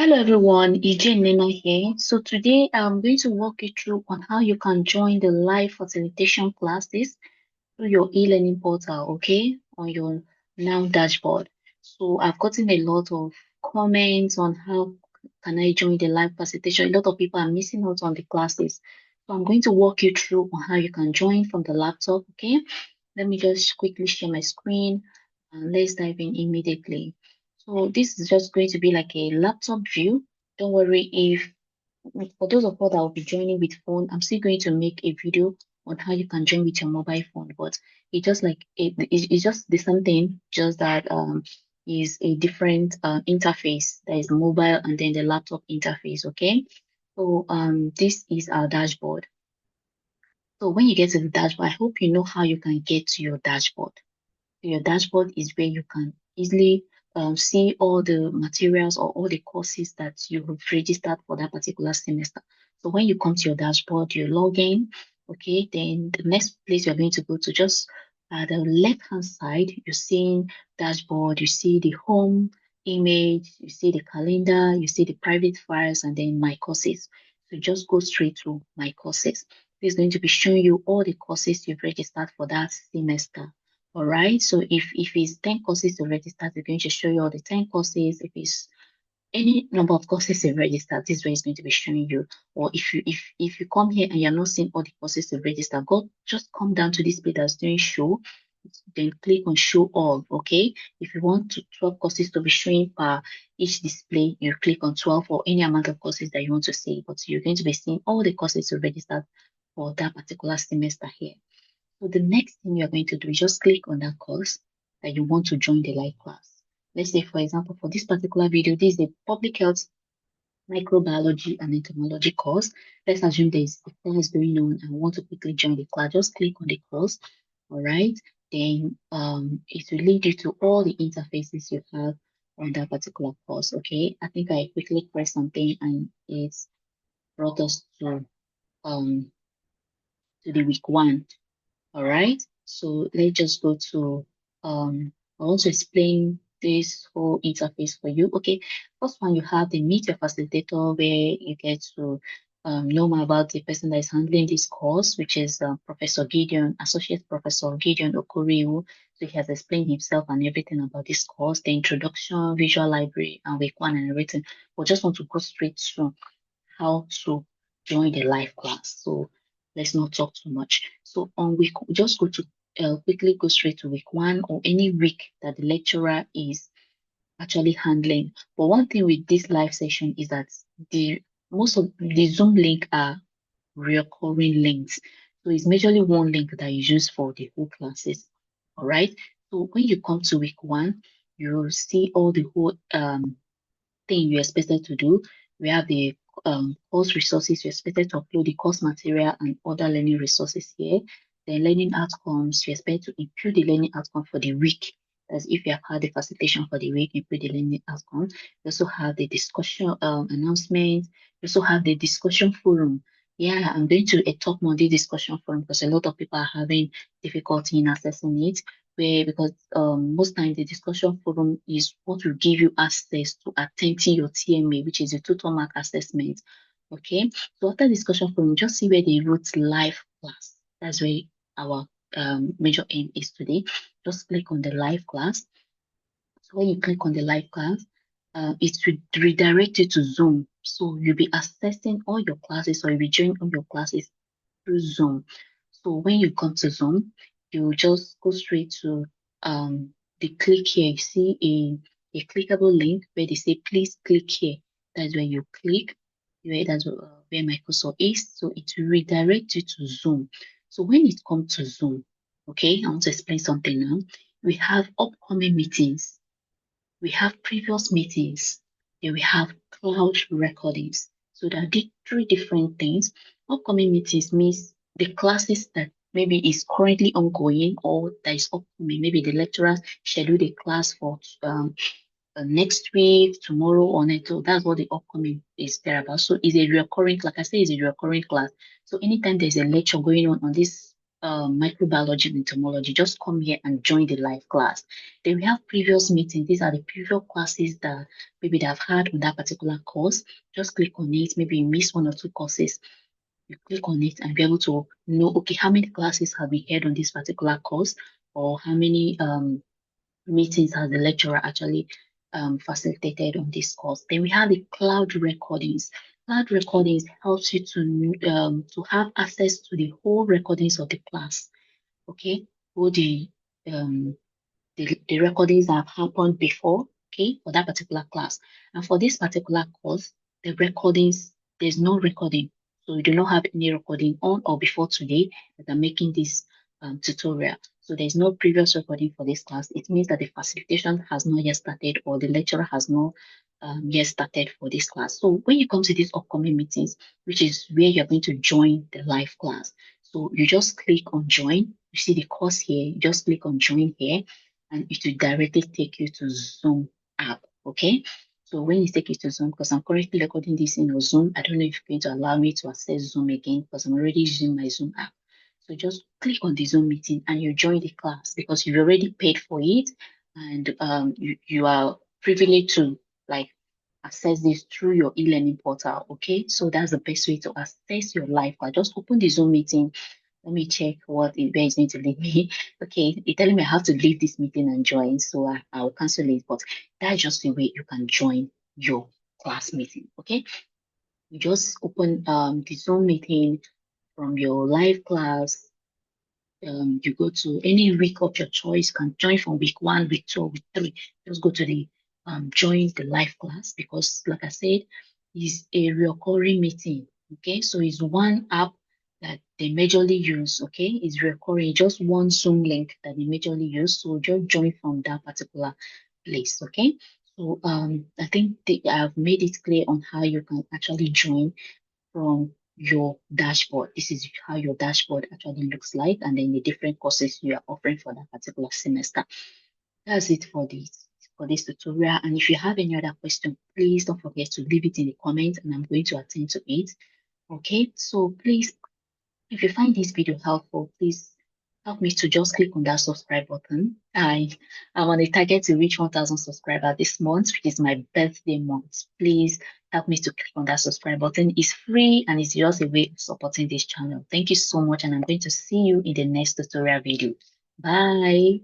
Hello everyone, it's Nnenna here. So today I'm going to walk you through on how you can join the live facilitation classes through your e-learning portal, okay, on your NOUN dashboard. So I've gotten a lot of comments on how can I join the live facilitation. A lot of people are missing out on the classes. So I'm going to walk you through on how you can join from the laptop, okay? Let me just quickly share my screen and let's dive in immediately. So this is just going to be like a laptop view. Don't worry if, for those of us that will be joining with phone, I'm still going to make a video on how you can join with your mobile phone, but it's just like it's just the same thing, just that is a different interface. That is mobile and then the laptop interface, okay? So this is our dashboard. So when you get to the dashboard, I hope you know how you can get to your dashboard. Your dashboard is where you can easily see all the materials or all the courses that you have registered for that particular semester. So when you come to your dashboard, you log in, okay, then the next place you're going to go to, just at the left-hand side, you're seeing dashboard, you see the home image, you see the calendar, you see the private files, and then my courses. So just go straight to my courses. It's going to be showing you all the courses you've registered for that semester. All right. So if it's 10 courses to register, it's going to show you all the 10 courses. If it's any number of courses to register, this is where it's going to be showing you. Or if you come here and you're not seeing all the courses to register, just come down to this page that's doing show, then click on show all. Okay. If you want 12 courses to be showing per each display, you click on 12 or any amount of courses that you want to see. But you're going to be seeing all the courses to register for that particular semester here. So the next thing you're going to do is just click on that course that you want to join the live class. Let's say, for example, for this particular video, this is a public health, microbiology, and entomology course. Let's assume there's a class going on and want to quickly join the class. Just click on the course, all right? Then it will lead you to all the interfaces you have on that particular course, okay? I think I quickly pressed something and it's brought us to the week one. All right, so let's just go to I want to explain this whole interface for you. Okay, first one, you have the meet your facilitator, where you get to know more about the person that is handling this course, which is Professor Gideon, Associate Professor Gideon Okoriu. So he has explained himself and everything about this course, the introduction, visual library, and week one and everything. We just want to go straight to how to join the live class. So let's not talk too much. So on week, just go to quickly go straight to week one or any week that the lecturer is actually handling. But one thing with this live session is that the most of the Zoom link are recurring links. So it's majorly one link that is used for the whole classes. All right. So when you come to week one, you'll see all the whole thing you're expected to do. We have the course resources. You're expected to upload the course material and other learning resources here. Then learning outcomes, you're expected to input the learning outcome for the week. As if you have had the facilitation for the week, input the learning outcome. You also have the discussion announcement. You also have the discussion forum. Yeah, I'm going to talk more on the discussion forum because a lot of people are having difficulty in accessing it because most times the discussion forum is what will give you access to attempting your TMA, which is a total mark assessment. Okay, so after discussion forum, just see where they wrote live class. That's where our major aim is today. Just click on the live class. So when you click on the live class, it will redirect you to Zoom. So you'll be accessing all your classes or you'll be joining all your classes through Zoom. So when you come to Zoom, you just go straight to the click here. You see a clickable link where they say please click here. That's where you click. That's where my cursor is. So it will redirect you to Zoom. So when it comes to Zoom, okay, I want to explain something now. We have upcoming meetings. We have previous meetings. Then we have cloud recordings. So there are three different things. Upcoming meetings means the classes that maybe is currently ongoing or that is upcoming. Maybe the lecturers schedule a class for next week, tomorrow, or next. So that's what the upcoming is there about. So it's a recurring, like I say, it's a recurring class. So anytime there's a lecture going on this microbiology and entomology, just come here and join the live class. Then we have previous meetings. These are the previous classes that maybe they've had on that particular course. Just click on it. Maybe you missed 1 or 2 courses. You click on it and be able to know, okay, how many classes have we had on this particular course, or how many meetings has the lecturer actually facilitated on this course. Then we have the cloud recordings. Cloud recordings helps you to have access to the whole recordings of the class. Okay, all the recordings that have happened before, okay, for that particular class. And for this particular course, the recordings, there's no recording. So you do not have any recording on or before today that I'm making this tutorial. So there's no previous recording for this class. It means that the facilitation has not yet started, or the lecturer has not yet started for this class. So when you come to these upcoming meetings, which is where you're going to join the live class, so you just click on join. You see the course here, you just click on join here, and it will directly take you to Zoom app. Okay. So when you take you to Zoom, because I'm currently recording this in a Zoom, I don't know if you're going to allow me to access Zoom again because I'm already using my Zoom app. So just click on the Zoom meeting and you join the class because you've already paid for it, and you are privileged to like access this through your e-learning portal. Okay. So that's the best way to access your live class. Just open the Zoom meeting. Let me check where it's going to lead me. Okay, it's telling me I have to leave this meeting and join, so I'll cancel it. But that's just the way you can join your class meeting. Okay, you just open the Zoom meeting from your live class. You go to any week of your choice. You can join from week 1, week 2, week 3. Just go to the join the live class, because like I said, it's a recurring meeting. Okay, so it's one app that they majorly use. Okay, it's recurring, just one Zoom link that they majorly use. So just join from that particular place. Okay, so I think I've made it clear on how you can actually join from your dashboard. This is how your dashboard actually looks like, and then the different courses you are offering for that particular semester. That's it for this tutorial. And if you have any other question, please don't forget to leave it in the comments, and I'm going to attend to it. Okay, so please, if you find this video helpful, please help me to just click on that subscribe button. I'm on a target to reach 1,000 subscribers this month, which is my birthday month. Please help me to click on that subscribe button. It's free and it's just a way of supporting this channel. Thank you so much, and I'm going to see you in the next tutorial video. Bye.